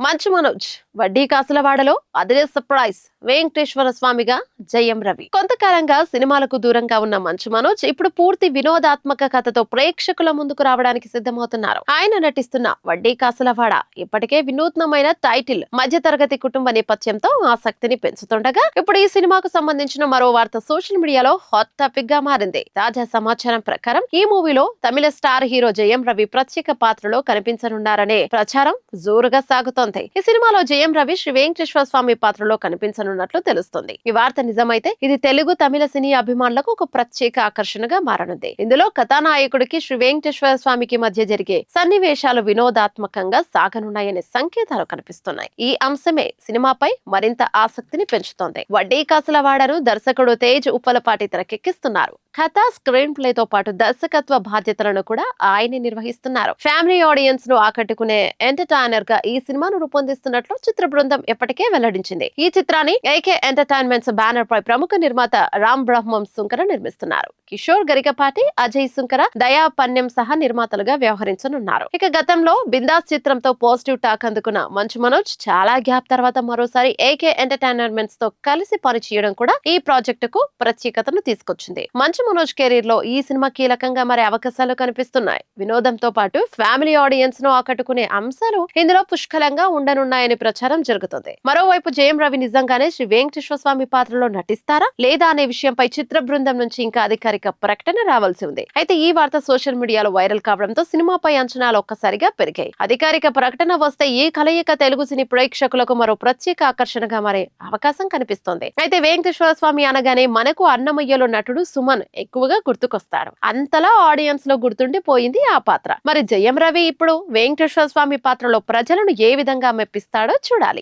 మంచు మనోజ్ వడ్డీ కాసులవాడలో అదిరే సర్ప్రైజ్ వెంకటేశ్వర స్వామిగా జయం రవి. కొంతకాలంగా సినిమాలకు దూరంగా ఉన్న మంచు మనోజ్ ఇప్పుడు పూర్తి వినోదాత్మక కథతో ప్రేక్షకుల ముందుకు రావడానికి సిద్ధమవుతున్నారు. ఆయన నటిస్తున్న వడ్డీ కాసులవాడ ఇప్పటికే వినూత్నమైన టైటిల్, మధ్యతరగతి కుటుంబ నేపథ్యంతో ఆసక్తిని పెంచుతుండగా ఇప్పుడు ఈ సినిమాకు సంబంధించిన మరో వార్త సోషల్ మీడియాలో హాట్ టాపిక్ గా మారింది. తాజా సమాచారం ప్రకారం ఈ మూవీలో తమిళ స్టార్ హీరో జయం రవి ప్రత్యేక పాత్రలో కనిపించనున్నారనే ప్రచారం జోరుగా సాగుతోంది. ఈ సినిమాలో జయం రవి శ్రీ వెంకటేశ్వర స్వామి పాత్రలో కనిపించనున్నట్లు తెలుస్తుంది. ఈ వార్త నిజమైతే ఇది తెలుగు తమిళ సినీ అభిమానులకు ఒక ప్రత్యేక ఆకర్షణగా మారనుంది. ఇందులో కథానాయకుడికి శ్రీ వెంకటేశ్వర స్వామికి మధ్య జరిగే సన్నివేశాలు వినోదాత్మకంగా సాగనున్నాయనే సంకేతాలు కనిపిస్తున్నాయి. ఈ అంశమే సినిమాపై మరింత ఆసక్తిని పెంచుతోంది. వడ్డీ కాసులవాడను దర్శకుడు తేజ్ ఉప్పలపాటి తెరకెక్కిస్తున్నారు. కథ, స్క్రీన్ ప్లే తో పాటు దర్శకత్వ బాధ్యతలను కూడా ఆయనే నిర్వహిస్తున్నారు. ఫ్యామిలీ ఆడియన్స్ ను ఆకట్టుకునే ఎంటర్టైనర్ గా ఈ సినిమాను రూపొందిస్తున్నట్లు చిత్ర బృందం ఎప్పటికే వెల్లడించింది. ఈ చిత్రాన్ని ఏకే ఎంటర్టైన్మెంట్స్ బ్యానర్ పై ప్రముఖ నిర్మాత రామ్ బ్రహ్మం సుంకర నిర్మిస్తున్నారు. కిషోర్ గరికపాటి, అజయ్ సుంకర, దయా పన్యం సహా నిర్మాతలుగా వ్యవహరించనున్నారు. ఇక గతంలో బిందాస్ చిత్రంతో పాజిటివ్ టాక్ అందుకున్న మంచు మనోజ్ చాలా గ్యాప్ తర్వాత మరోసారి ఏకే ఎంటర్టైన్మెంట్స్ తో కలిసి పనిచేయడం కూడా ఈ ప్రాజెక్టుకు ప్రత్యేకతను తీసుకొచ్చింది. మంచు మనోజ్ కెరీర్ లో ఈ సినిమా కీలకంగా మారే అవకాశాలు కనిపిస్తున్నాయి. వినోదంతో పాటు ఫ్యామిలీ ఆడియన్స్ ను ఆకట్టుకునే అంశాలు ఇందులో పుష్కలంగా ఉండనున్నాయని ప్రచారం జరుగుతుంది. మరోవైపు జయం రవి నిజంగానే శ్రీ వెంకటేశ్వర స్వామి పాత్రలో నటిస్తారా లేదా అనే విషయంపై చిత్ర బృందం నుంచి ఇంకా అధికారిక ప్రకటన రావాల్సి ఉంది. అయితే ఈ వార్త సోషల్ మీడియాలో వైరల్ కావడంతో సినిమాపై అంచనాలు ఒక్కసారిగా పెరిగాయి. అధికారిక ప్రకటన వస్తే ఈ కలయిక తెలుగు సినీ ప్రేక్షకులకు మరో ప్రత్యేక ఆకర్షణగా మారే అవకాశం కనిపిస్తోంది. అయితే వెంకటేశ్వర స్వామి అనగానే మనకు అన్నమయ్యలో నటుడు సుమన్ ఎక్కువగా గుర్తుకొస్తాడు. అంతలా ఆడియన్స్ లో గుర్తుండిపోయింది ఆ పాత్ర. మరి జయం రవి ఇప్పుడు వెంకటేశ్వర స్వామి పాత్రలో ప్రజలను ఏ విధంగా మెప్పిస్తాడో చూడాలి.